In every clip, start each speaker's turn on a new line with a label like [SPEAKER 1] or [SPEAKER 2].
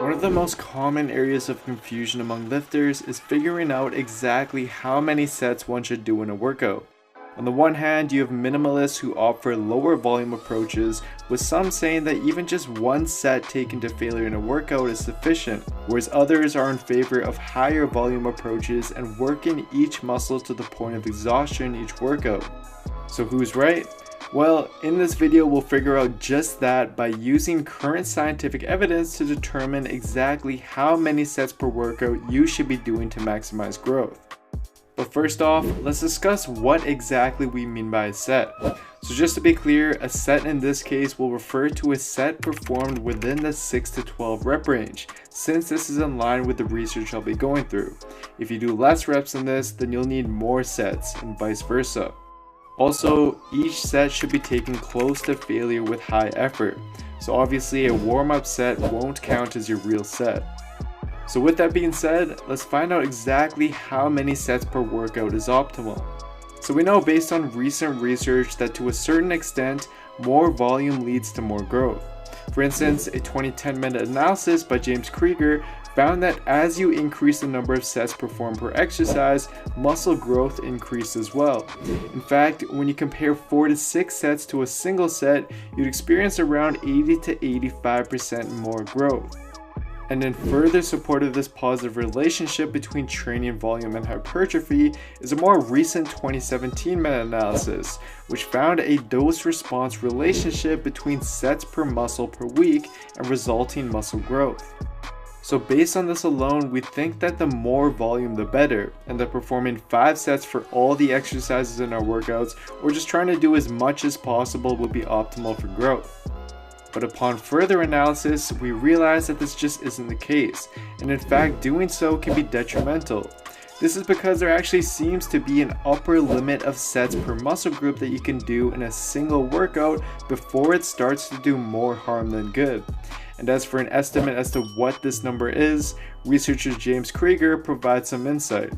[SPEAKER 1] One of the most common areas of confusion among lifters is figuring out exactly how many sets one should do in a workout. On the one hand, you have minimalists who opt for lower volume approaches, with some saying that even just one set taken to failure in a workout is sufficient, whereas others are in favor of higher volume approaches and working each muscle to the point of exhaustion each workout. So who's right? Well, in this video we'll figure out just that by using current scientific evidence to determine exactly how many sets per workout you should be doing to maximize growth. But first off, let's discuss what exactly we mean by a set. So just to be clear, a set in this case will refer to a set performed within the 6 to 12 rep range, since this is in line with the research I'll be going through. If you do less reps than this, then you'll need more sets, and vice versa. Also, each set should be taken close to failure with high effort, so obviously a warm-up set won't count as your real set. So with that being said, let's find out exactly how many sets per workout is optimal. So we know based on recent research that to a certain extent, more volume leads to more growth. For instance, a 2010 meta-analysis by James Krieger found that as you increase the number of sets performed per exercise, muscle growth increased as well. In fact, when you compare 4 to 6 sets to a single set, you'd experience around 80 to 85% more growth. And in further support of this positive relationship between training volume and hypertrophy is a more recent 2017 meta-analysis, which found a dose-response relationship between sets per muscle per week and resulting muscle growth. So based on this alone, we think that the more volume the better, and that performing 5 sets for all the exercises in our workouts, or just trying to do as much as possible, would be optimal for growth. But upon further analysis, we realize that this just isn't the case, and in fact doing so can be detrimental. This is because there actually seems to be an upper limit of sets per muscle group that you can do in a single workout before it starts to do more harm than good. And as for an estimate as to what this number is, researcher James Krieger provides some insight.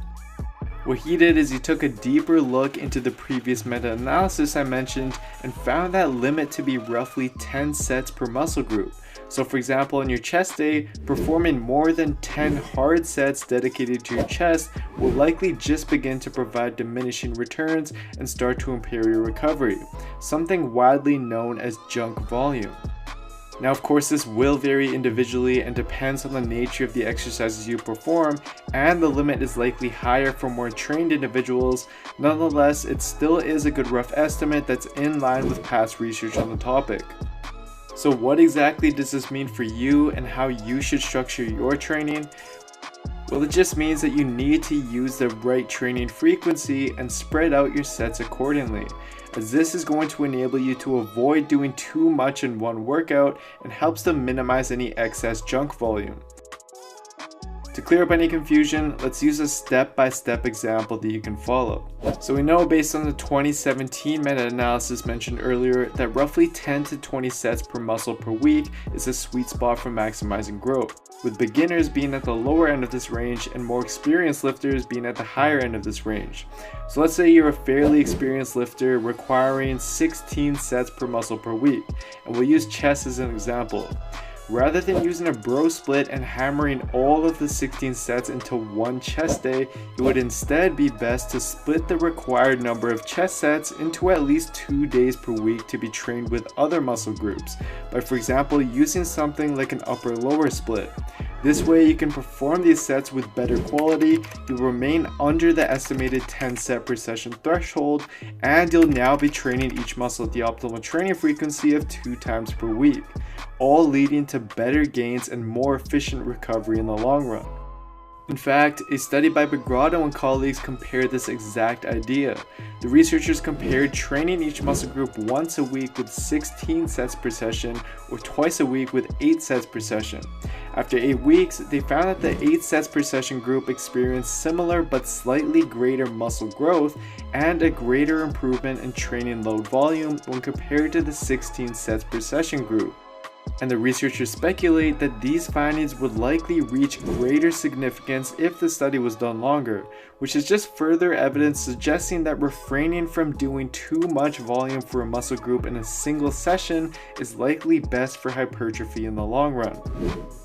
[SPEAKER 1] What he did is he took a deeper look into the previous meta-analysis I mentioned and found that limit to be roughly 10 sets per muscle group. So for example, on your chest day, performing more than 10 hard sets dedicated to your chest will likely just begin to provide diminishing returns and start to impair your recovery, something widely known as junk volume. Now of course this will vary individually and depends on the nature of the exercises you perform, and the limit is likely higher for more trained individuals. Nonetheless, it still is a good rough estimate that's in line with past research on the topic. So what exactly does this mean for you and how you should structure your training? Well, it just means that you need to use the right training frequency and spread out your sets accordingly, as this is going to enable you to avoid doing too much in one workout and helps to minimize any excess junk volume. To clear up any confusion, let's use a step-by-step example that you can follow. So we know based on the 2017 meta-analysis mentioned earlier that roughly 10 to 20 sets per muscle per week is a sweet spot for maximizing growth, with beginners being at the lower end of this range and more experienced lifters being at the higher end of this range. So let's say you're a fairly experienced lifter requiring 16 sets per muscle per week, and we'll use chest as an example. Rather than using a bro split and hammering all of the 16 sets into one chest day, it would instead be best to split the required number of chest sets into at least 2 days per week to be trained with other muscle groups, by for example using something like an upper-lower split. This way you can perform these sets with better quality, you'll remain under the estimated 10 set per session threshold, and you'll now be training each muscle at the optimal training frequency of 2 times per week, all leading to better gains and more efficient recovery in the long run. In fact, a study by Begrado and colleagues compared this exact idea. The researchers compared training each muscle group once a week with 16 sets per session or twice a week with 8 sets per session. After 8 weeks, they found that the 8 sets per session group experienced similar but slightly greater muscle growth and a greater improvement in training load volume when compared to the 16 sets per session group. And the researchers speculate that these findings would likely reach greater significance if the study was done longer, which is just further evidence suggesting that refraining from doing too much volume for a muscle group in a single session is likely best for hypertrophy in the long run.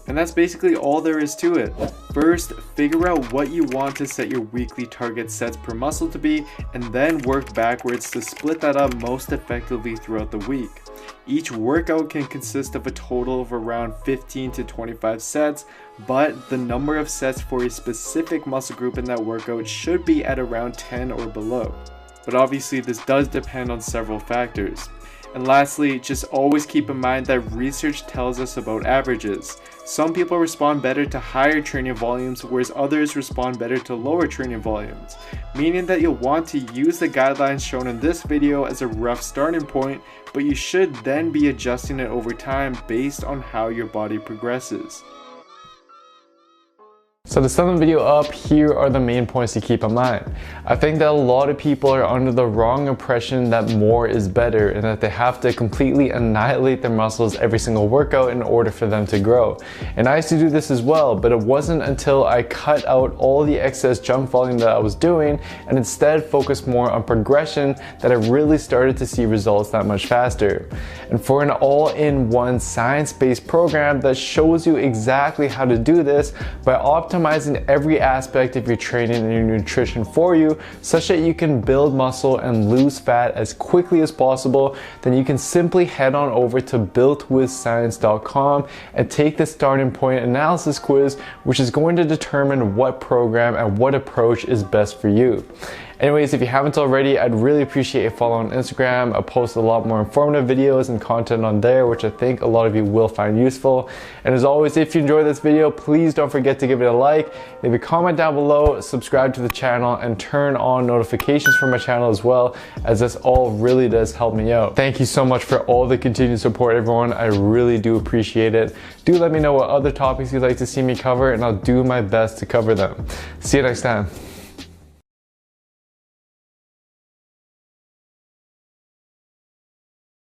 [SPEAKER 1] And that's basically all there is to it. First, figure out what you want to set your weekly target sets per muscle to be, and then work backwards to split that up most effectively throughout the week. Each workout can consist of a total of around 15 to 25 sets, but the number of sets for a specific muscle group in that workout should be at around 10 or below. But obviously this does depend on several factors. And lastly, just always keep in mind that research tells us about averages. Some people respond better to higher training volumes, whereas others respond better to lower training volumes, meaning that you'll want to use the guidelines shown in this video as a rough starting point, but you should then be adjusting it over time based on how your body progresses.
[SPEAKER 2] So to sum the video up, here are the main points to keep in mind. I think that a lot of people are under the wrong impression that more is better and that they have to completely annihilate their muscles every single workout in order for them to grow. And I used to do this as well, but it wasn't until I cut out all the excess junk volume that I was doing and instead focused more on progression that I really started to see results that much faster. And for an all-in-one science-based program that shows you exactly how to do this by optimizing every aspect of your training and your nutrition for you, such that you can build muscle and lose fat as quickly as possible, then you can simply head on over to builtwithscience.com and take the starting point analysis quiz, which is going to determine what program and what approach is best for you. Anyways, if you haven't already, I'd really appreciate a follow on Instagram. I post a lot more informative videos and content on there, which I think a lot of you will find useful. And as always, if you enjoyed this video, please don't forget to give it a like, leave a comment down below, subscribe to the channel, and turn on notifications for my channel as well, as this all really does help me out. Thank you so much for all the continued support, everyone. I really do appreciate it. Do let me know what other topics you'd like to see me cover, and I'll do my best to cover them. See you next time.